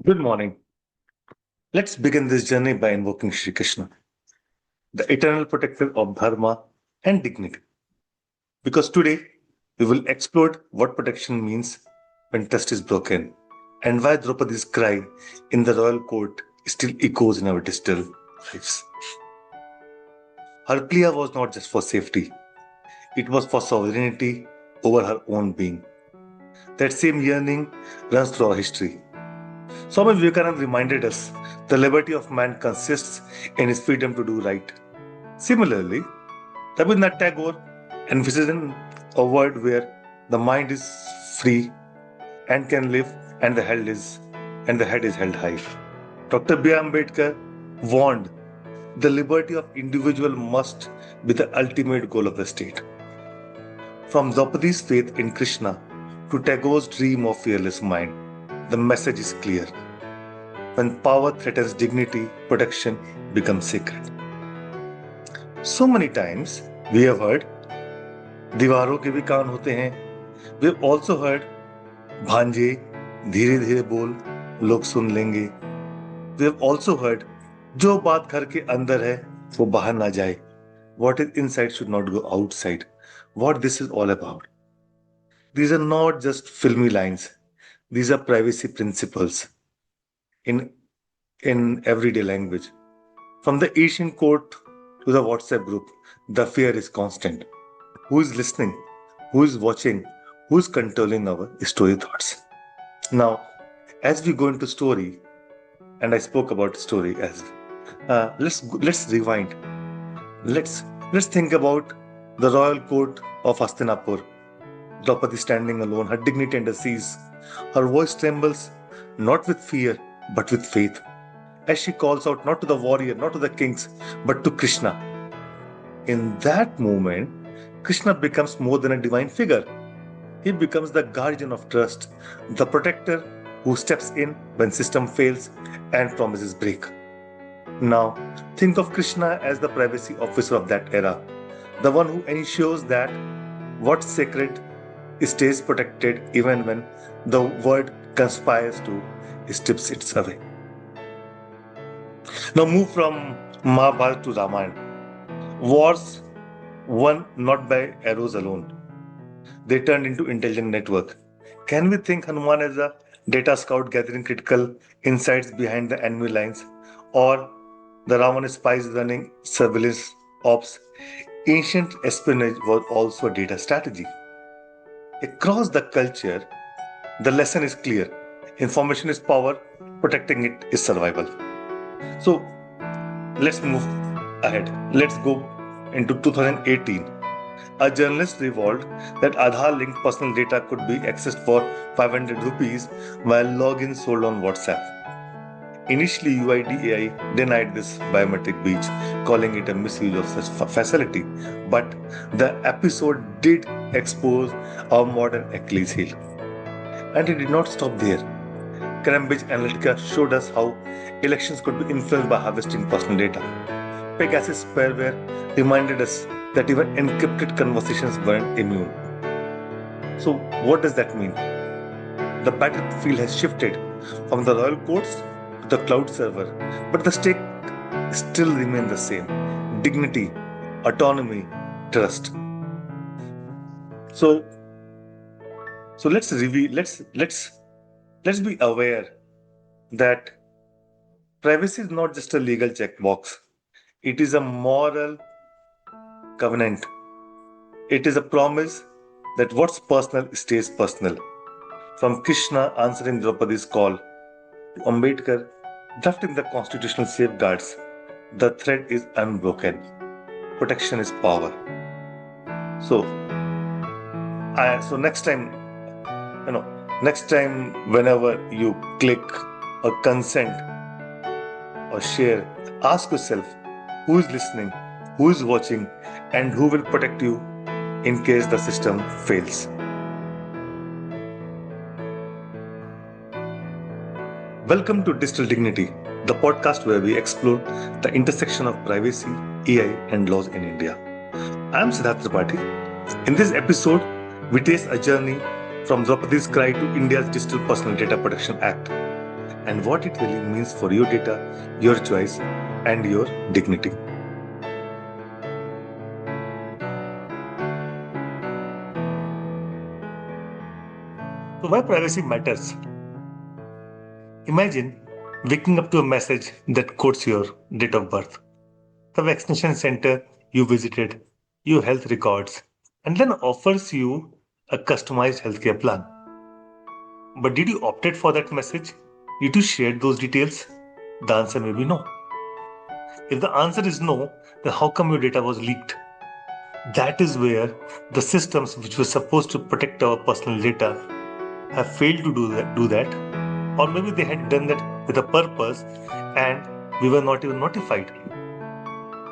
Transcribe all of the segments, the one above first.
Good morning. Let's begin this journey by invoking Shri Krishna, the eternal protector of dharma and dignity. Because today we will explore what protection means when trust is broken and why Draupadi's cry in the royal court still echoes in our digital lives. Her plea was not just for safety, it was for sovereignty over her own being. That same yearning runs through our history. Swami Vivekananda reminded us the liberty of man consists in his freedom to do right. Similarly, Rabindranath Tagore envisioned a world where the mind is free and can live and the head is held high. Dr. B. Ambedkar warned the liberty of individual must be the ultimate goal of the state. From Draupadi's faith in Krishna to Tagore's dream of fearless mind, the message is clear. When power threatens dignity, protection becomes sacred. So many times we have heard, दीवारों के भी कान होते हैं. We have also heard, भांजे धीरे धीरे बोल लोग सुन लेंगे. We have also heard, जो बात घर के अंदर है वो बाहर ना जाए. What is inside should not go outside. What this is all about. These are not just filmy lines. These are privacy principles in everyday language. From the Asian court to the WhatsApp group, the fear is constant. Who is listening? Who is watching? Who is controlling our story thoughts? Now, as we go into story, and I spoke about story as let's rewind. Let's think about the royal court of Hastinapur. Draupadi standing alone, her dignity under siege. Her voice trembles, not with fear, but with faith, as she calls out not to the warrior, not to the kings, but to Krishna. In that moment, Krishna becomes more than a divine figure. He becomes the guardian of trust, the protector who steps in when system fails and promises break. Now, think of Krishna as the privacy officer of that era, the one who ensures that what's sacred stays protected even when the world conspires to strip it away. Now move from Mahabharata to Ramayana. Wars won not by arrows alone. They turned into intelligent network. Can we think Hanuman as a data scout gathering critical insights behind the enemy lines, or the Ravan spies running surveillance ops? Ancient espionage was also a data strategy. Across the culture, the lesson is clear. Information is power, protecting it is survival. So let's move ahead. Let's go into 2018. A journalist revealed that Aadhaar linked personal data could be accessed for 500 rupees while login sold on WhatsApp. Initially, UIDAI denied this biometric breach, calling it a misuse of such facility. But the episode did expose our modern Achilles heel. And it did not stop there. Cambridge Analytica showed us how elections could be influenced by harvesting personal data. Pegasus spyware reminded us that even encrypted conversations weren't immune. So, what does that mean? The battlefield has shifted from the royal courts to the cloud server, but the stake still remains the same: dignity, autonomy, trust. So, let's reveal. Let's be aware that privacy is not just a legal checkbox. It is a moral covenant. It is a promise that what's personal stays personal. From Krishna answering Draupadi's call to Ambedkar drafting the constitutional safeguards, the thread is unbroken. Protection is power. So next time whenever you click or consent or share, ask yourself who is listening, who is watching, and who will protect you in case the system fails. Welcome to Digital Dignity, the podcast where we explore the intersection of privacy, AI, and laws in India. I am Siddharth Tripathi. In this episode, we trace a journey from Draupadi's cry to India's Digital Personal Data Protection Act. and what it really means for your data, your choice, and your dignity. So why privacy matters? Imagine waking up to a message that quotes your date of birth, the vaccination center you visited, your health records, and then offers you a customized healthcare plan. But did you opt it for that message? Did you share those details? The answer may be no. If the answer is no, then how come your data was leaked? That is where the systems which were supposed to protect our personal data have failed to do that, or maybe they had done that with a purpose and we were not even notified.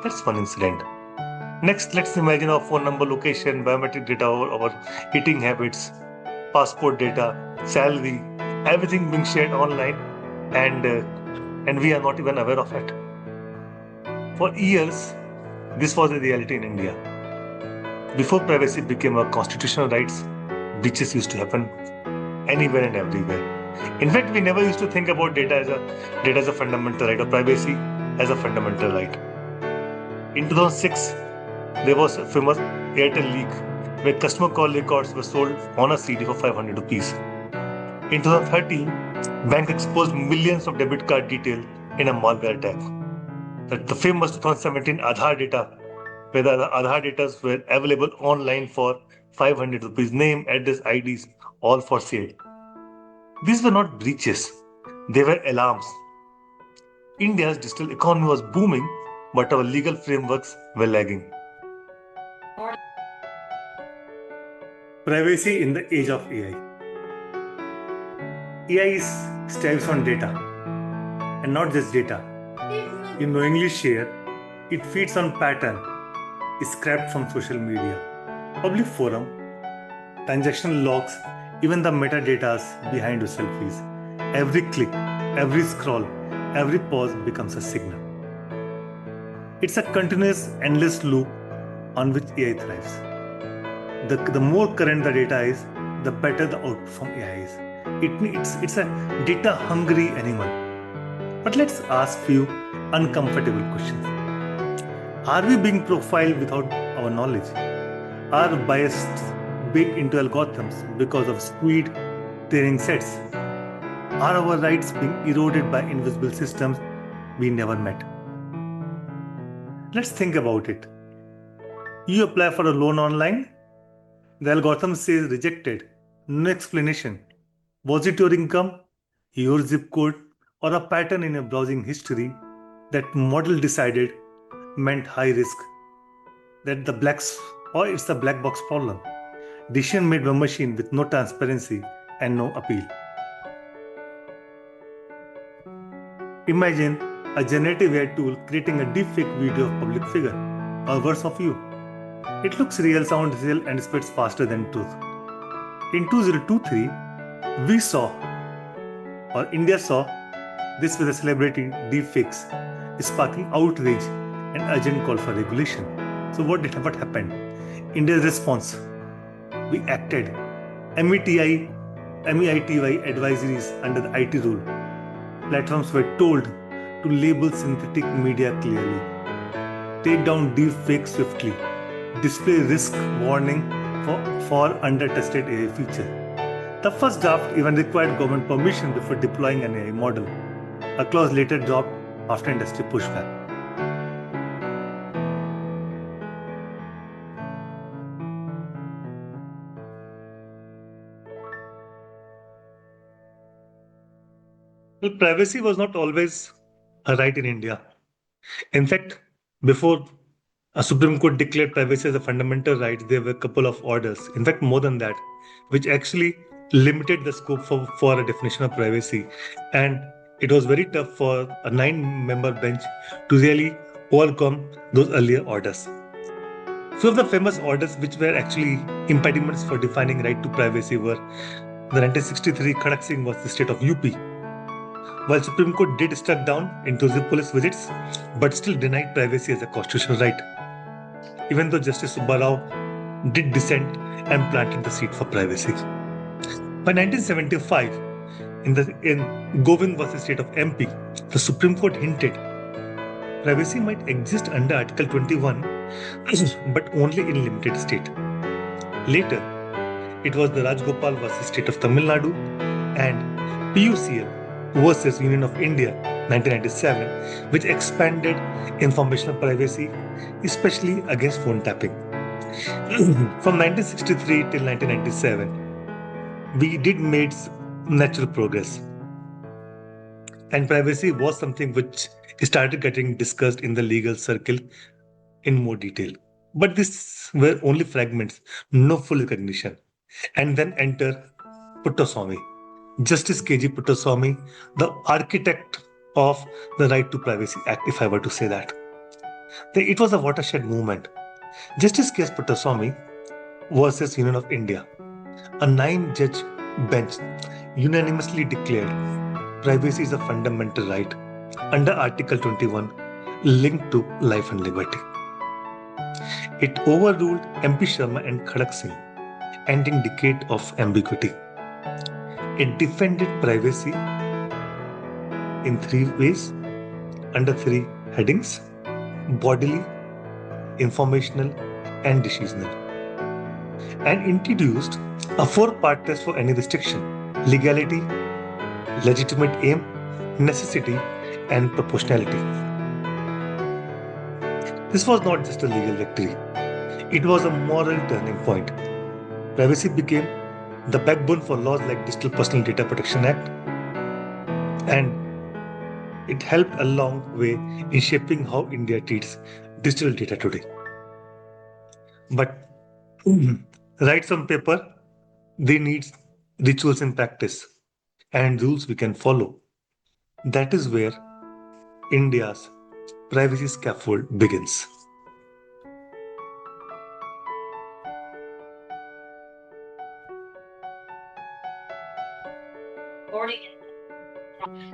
That's one incident. Next, let's imagine our phone number, location, biometric data, our eating habits, passport data, salary, everything being shared online, and we are not even aware of it. For years, this was a reality in India. Before privacy became a constitutional rights, breaches used to happen anywhere and everywhere. In fact, we never used to think about data as a fundamental right or privacy as a fundamental right. In 2006, there was a famous Airtel leak where customer call records were sold on a CD for 500 rupees. In 2013, bank exposed millions of debit card detail in a malware attack. The famous 2017 Aadhaar data, where the Aadhaar data were available online for 500 rupees, name, address, IDs, all for sale. These were not breaches, they were alarms. India's digital economy was booming, but our legal frameworks were lagging. Privacy in the age of AI. AI strives on data, and not just data. You knowingly share, it feeds on pattern, is scrapped from social media, public forum, transactional logs, even the metadata behind your selfies. Every click, every scroll, every pause becomes a signal. It's a continuous, endless loop on which AI thrives. The more current the data is, the better the output from AI is. It's a data-hungry animal. But let's ask few uncomfortable questions. Are we being profiled without our knowledge? Are biased baked into algorithms because of speed training sets? Are our rights being eroded by invisible systems we never met? Let's think about it. You apply for a loan online, the algorithm says rejected, no explanation. Was it your income, your zip code, or a pattern in your browsing history that model decided meant high risk? That it's the black box problem. Decision made by machine with no transparency and no appeal. Imagine a generative AI tool creating a deepfake video of public figure or worse of you. It looks real, sounds real, and spreads faster than truth. In 2023, India saw this with a celebrity deepfakes, sparking outrage and urgent call for regulation. So what happened? India's response: we acted. MEITY advisories under the IT rule. Platforms were told to label synthetic media clearly, take down deepfakes swiftly, display risk warning for under-tested AI feature. The first draft even required government permission before deploying an AI model. A clause later dropped after industry pushback. Well, privacy was not always a right in India. In fact, before a Supreme Court declared privacy as a fundamental right, there were a couple of orders, in fact, more than that, which actually limited the scope for a definition of privacy. And it was very tough for a 9-member bench to really overcome those earlier orders. Few of the famous orders which were actually impediments for defining right to privacy were the 1963 Khadak Singh was the state of UP. While Supreme Court did struck down intrusive police visits, but still denied privacy as a constitutional right. Even though Justice Subba Rao did dissent and planted the seed for privacy. By 1975, In Govind versus State of MP, the Supreme Court hinted privacy might exist under Article 21, but only in limited state. Later, it was the Rajgopal versus State of Tamil Nadu and PUCL versus Union of India 1997, which expanded informational privacy, especially against phone tapping. From 1963 till 1997, we did made natural progress. And privacy was something which started getting discussed in the legal circle in more detail. But these were only fragments, no full recognition. And then enter Puttaswamy, Justice K.G. Puttaswamy, the architect of the Right to Privacy Act, if I were to say that. It was a watershed movement. Justice K.S. Puttaswamy versus Union of India. A 9-judge bench unanimously declared privacy is a fundamental right under Article 21 linked to life and liberty. It overruled MP Sharma and Khadak Singh, ending decade of ambiguity. It defended privacy in 3 ways under 3 headings: bodily, informational, and decisional, and introduced a 4-part test for any restriction: legality, legitimate aim, necessity, and proportionality. This was not just a legal victory, it was a moral turning point. Privacy became the backbone for laws like Digital Personal Data Protection Act, and it helped a long way in shaping how India treats digital data today. But rights on paper, they need rituals in practice and rules we can follow. That is where India's privacy scaffold begins.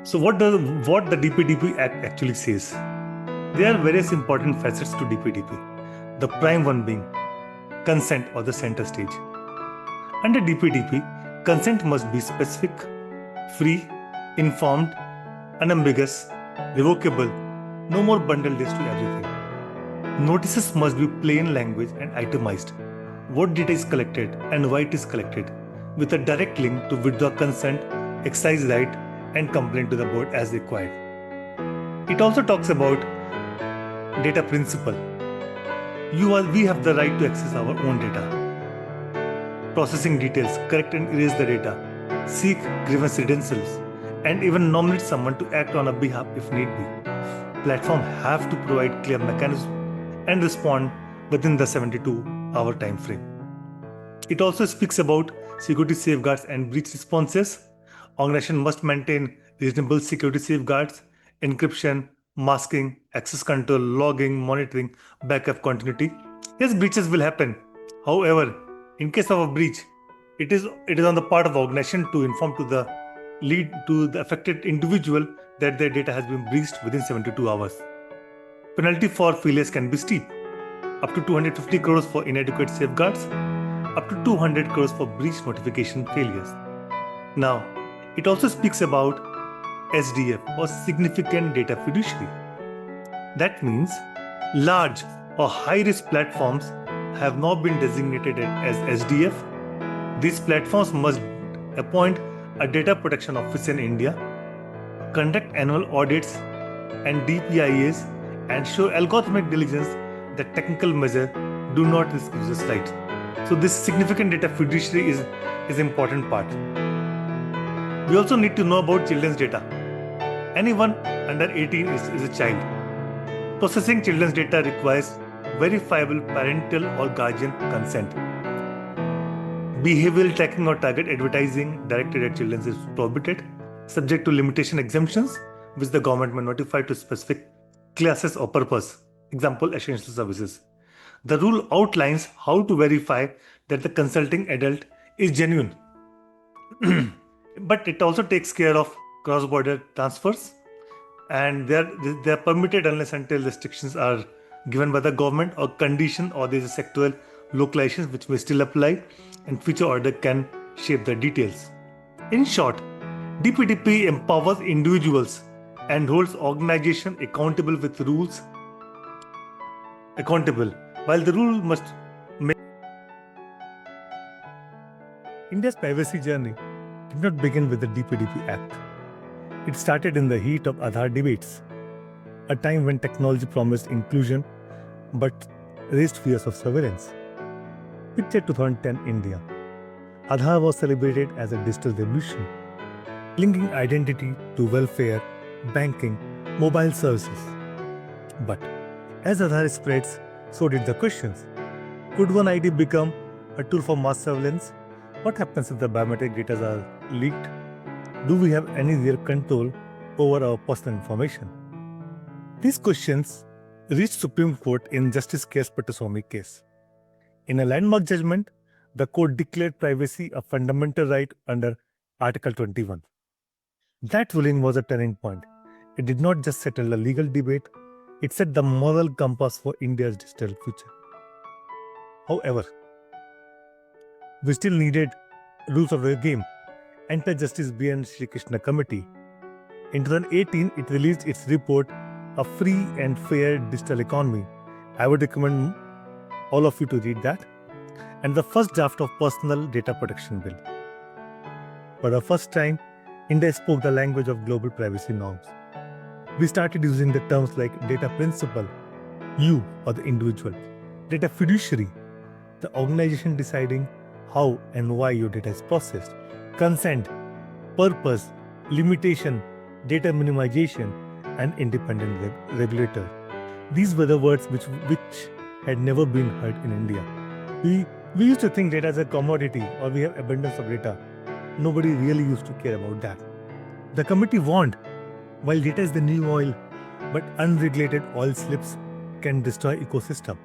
So what the DPDP Act actually says? There are various important facets to DPDP. The prime one being consent, or the center stage. Under DPDP, consent must be specific, free, informed, unambiguous, revocable, no more bundle list to everything. Notices must be plain language and itemized. What data is collected and why it is collected, with a direct link to withdraw consent, exercise right, and complaint to the board as required. It also talks about data principle. We have the right to access our own data. Processing details, correct and erase the data, seek grievance credentials, and even nominate someone to act on a behalf if need be. Platforms have to provide clear mechanism and respond within the 72-hour time frame. It also speaks about security safeguards and breach responses. Organization must maintain reasonable security safeguards, encryption, masking, access control, logging, monitoring, backup continuity. Yes, breaches will happen. However, in case of a breach, it is on the part of the organization to inform to the affected individual that their data has been breached within 72 hours. Penalty for failures can be steep, up to 250 crores for inadequate safeguards, up to 200 crores for breach notification failures. Now, it also speaks about SDF, or significant data fiduciary. That means large or high-risk platforms have now been designated as SDF. These platforms must appoint a data protection officer in India, conduct annual audits and DPIAs, and show algorithmic diligence that technical measures do not risk users' rights. So this significant data fiduciary is important part. We also need to know about children's data. Anyone under 18 is a child. Processing children's data requires verifiable parental or guardian consent. Behavioral tracking or target advertising directed at children is prohibited, subject to limitation exemptions, which the government may notify to specific classes or purpose. Example, essential services. The rule outlines how to verify that the consulting adult is genuine. But it also takes care of cross-border transfers, and they are permitted unless until restrictions are given by the government or condition, or there is a sectoral localization which may still apply, and future order can shape the details. In short, DPDP empowers individuals and holds organization accountable with rules accountable. While the rule must make India's privacy journey did not begin with the DPDP Act. It started in the heat of Aadhaar debates, a time when technology promised inclusion but raised fears of surveillance. Picture 2010 India. Aadhaar was celebrated as a digital revolution, linking identity to welfare, banking, mobile services. But as Aadhaar spreads, so did the questions. Could one ID become a tool for mass surveillance? What happens if the biometric data are leaked? Do we have any real control over our personal information? These questions reached Supreme Court in Justice K.S. Pattaswamy case. In a landmark judgment, the court declared privacy a fundamental right under Article 21. That ruling was a turning point. It did not just settle a legal debate, it set the moral compass for India's digital future. However, we still needed rules of the game. Enter Justice B.N. Shri Krishna Committee. In 2018, it released its report, A Free and Fair Digital Economy. I would recommend all of you to read that. And the first draft of Personal Data Protection Bill. For the first time, India spoke the language of global privacy norms. We started using the terms like data principal, you or the individual, data fiduciary, the organization deciding how and why your data is processed, consent, purpose, limitation, data minimization, and independent regulator. These were the words which had never been heard in India. We used to think data as a commodity or we have abundance of data. Nobody really used to care about that. The committee warned, while data is the new oil, but unregulated oil slips can destroy ecosystem.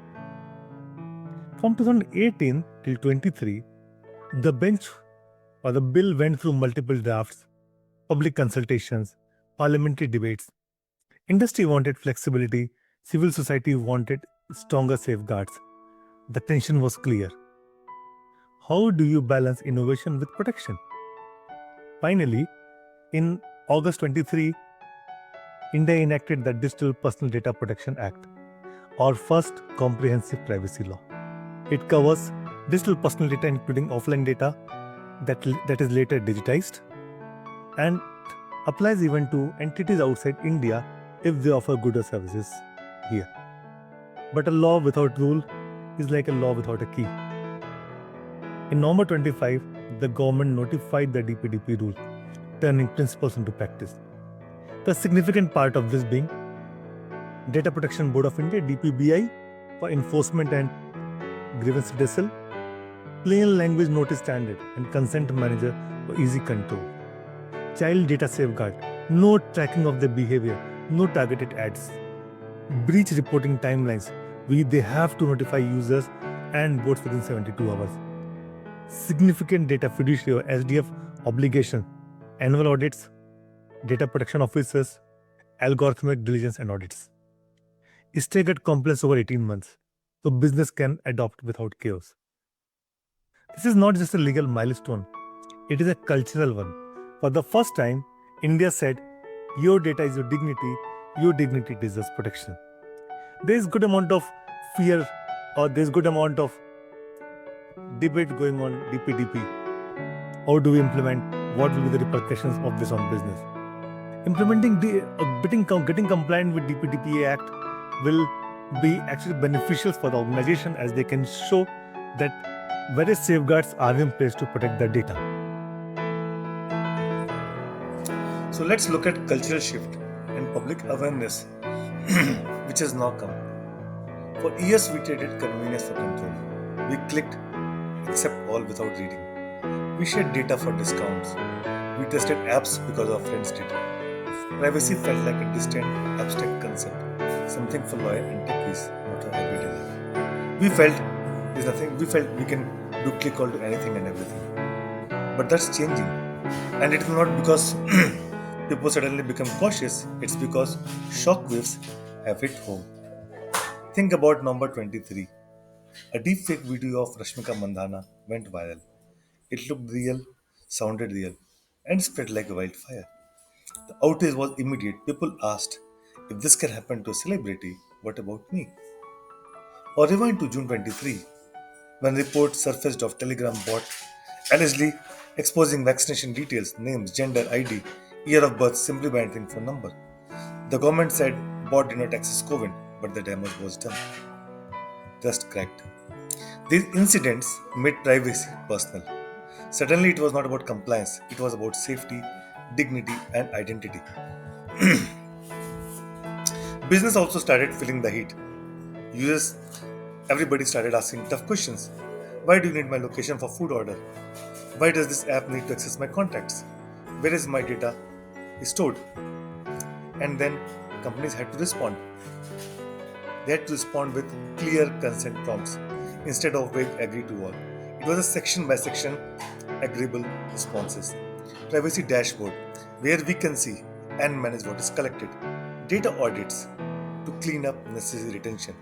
From 2018 till 23, the bill went through multiple drafts, public consultations, parliamentary debates. Industry wanted flexibility, civil society wanted stronger safeguards. The tension was clear. How do you balance innovation with protection? Finally, in August 23, India enacted the Digital Personal Data Protection Act, our first comprehensive privacy law. It covers digital personal data including offline data that is later digitized and applies even to entities outside India if they offer goods or services here. But a law without rule is like a law without a key. In November 25, the government notified the DPDP rule, turning principles into practice. The significant part of this being Data Protection Board of India (DPBI) for enforcement and grievance redressal, plain language notice standard, and consent manager for easy control. Child data safeguard, no tracking of their behavior, no targeted ads. Breach reporting timelines, they have to notify users and boards within 72 hours. Significant data fiduciary or SDF obligation, annual audits, data protection officers, algorithmic diligence and audits. Staggered compliance over 18 months, so business can adopt without chaos. This is not just a legal milestone, it is a cultural one. For the first time, India said, your data is your dignity deserves protection. There is good amount of fear or there is good amount of debate going on DPDP. How do we implement? What will be the repercussions of this on business? Getting compliant with DPDPA Act will be actually beneficial for the organization as they can show that various safeguards are in place to protect their data. So let's look at cultural shift and public awareness which has now come. For years we traded convenience for control. We clicked accept all without reading. We shared data for discounts. We tested apps because our friends did. Privacy felt like a distant, abstract concept, something for lawyer and techies, not for everyday life. We felt we can do click all to anything and everything. But that's changing. And it is not because people suddenly become cautious, it's because shockwaves have hit home. Think about number 23. A deepfake video of Rashmika Mandhana went viral. It looked real, sounded real, and spread like a wildfire. The outrage was immediate. People asked, if this can happen to a celebrity, what about me? Or rewind to June 23, when reports surfaced of Telegram bot allegedly exposing vaccination details, names, gender, ID, year of birth simply by entering phone number. The government said bot did not access COVID, but the damage was done. Trust cracked. These incidents made privacy personal. Suddenly, it was not about compliance, it was about safety, dignity, and identity. Business also started feeling the heat. Users, everybody started asking tough questions. Why do you need my location for food order? Why does this app need to access my contacts? Where is my data stored? And then companies had to respond. They had to respond with clear consent prompts instead of vague agree to all. It was a section by section agreeable responses. Privacy dashboard where we can see and manage what is collected. Data audits to clean up necessary retention.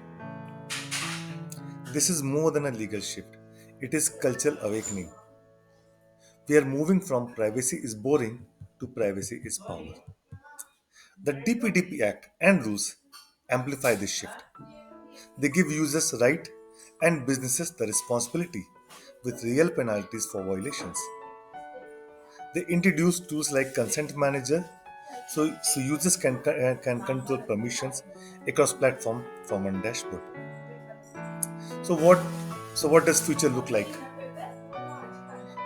This is more than a legal shift. It is cultural awakening. We are moving from privacy is boring to privacy is power. The DPDP Act and rules amplify this shift. They give users right and businesses the responsibility with real penalties for violations. They introduce tools like consent manager so users can control permissions across platform from one dashboard. So what so what does future look like?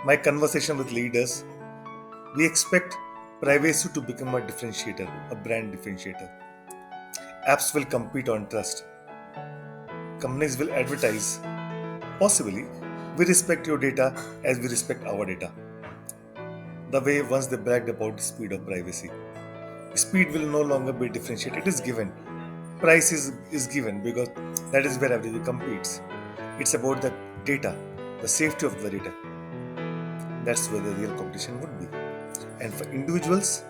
My conversation with leaders, we expect privacy to become a differentiator, a brand differentiator. Apps will compete on trust. Companies will advertise. Possibly, we respect your data as we respect our data. The way once they bragged about the speed of privacy. Speed will no longer be differentiated, it is given. Price is given because that is where everybody competes. It's about the data, the safety of the data. That's where the real competition would be. And for individuals,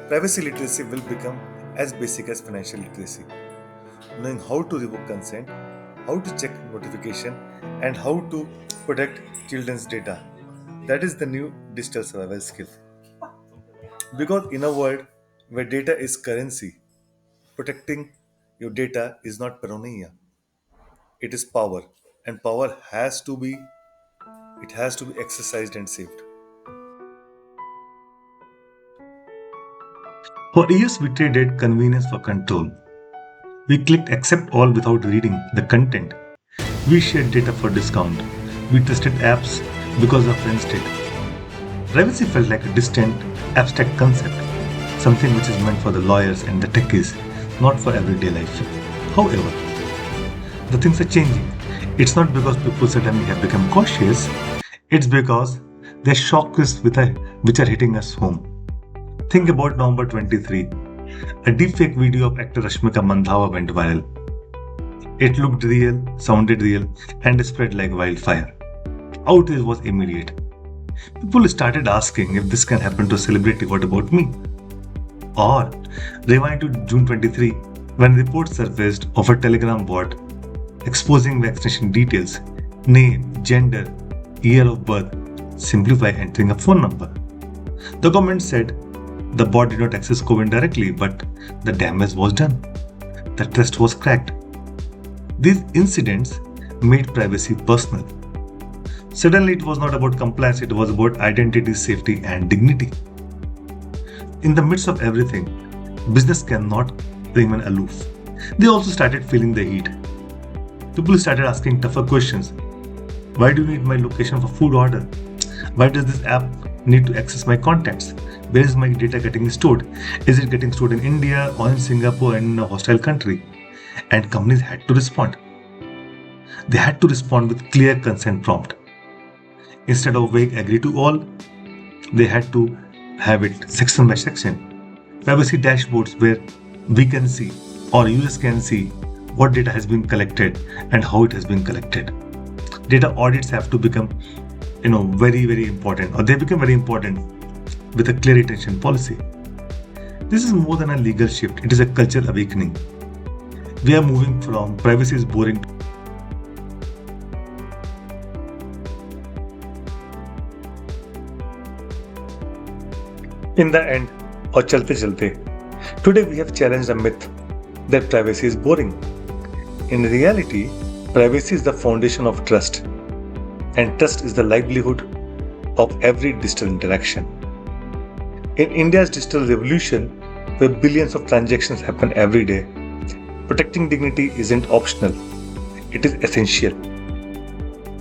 privacy literacy will become as basic as financial literacy. Knowing how to revoke consent, how to check notification, and how to protect children's data. That is the new digital survival skill. Because in a world where data is currency, protecting your data is not paranoia. It is power. And power has to be exercised and saved. For years, we traded convenience for control. We clicked accept all without reading the content. We shared data for discount. We trusted apps because our friends did. Privacy felt like a distant, abstract concept, something which is meant for the lawyers and the techies, not for everyday life. However, the things are changing. It's not because people suddenly have become cautious, it's because there are shock risks which are hitting us home. Think about November 23. A deepfake video of actor Rashmika Mandhawa went viral. It looked real, sounded real, and spread like wildfire. Outrage was immediate. People started asking if this can happen to a celebrity, what about me? Or rewind to June 23 when reports surfaced of a Telegram bot exposing vaccination details, name, gender, year of birth, simply by entering a phone number. The government said the bot did not access COVID directly, but the damage was done. The trust was cracked. These incidents made privacy personal. Suddenly, it was not about compliance, it was about identity, safety, and dignity. In the midst of everything, business cannot remain aloof. They also started feeling the heat. People started asking tougher questions. Why do you need my location for food order? Why does this app need to access my contacts? Where is my data getting stored? Is it getting stored in India or in Singapore and in a hostile country? And companies had to respond. They had to respond with clear consent prompt. Instead of vague agree to all, they had to have it section by section. Privacy dashboards where we can see or users can see what data has been collected and how it has been collected. Data audits have to become very, very important, or they become very important with a clear retention policy. This is more than a legal shift, it is a cultural awakening. We are moving from privacy is boring In the end, or chalte chalte, today we have challenged the myth that privacy is boring. In reality, privacy is the foundation of trust, and trust is the livelihood of every digital interaction. In India's digital revolution, where billions of transactions happen every day, protecting dignity isn't optional, it is essential.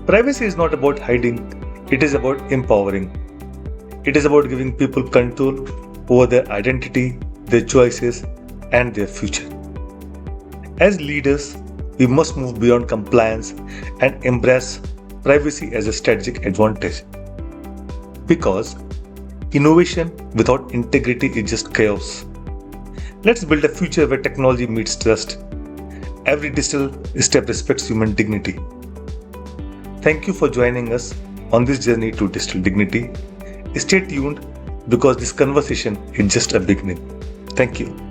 Privacy is not about hiding, it is about empowering. It is about giving people control over their identity, their choices, and their future. As leaders, we must move beyond compliance and embrace privacy as a strategic advantage. Because innovation without integrity is just chaos. Let's build a future where technology meets trust. Every digital step respects human dignity. Thank you for joining us on this journey to digital dignity. Stay tuned because this conversation is just a beginning. Thank you.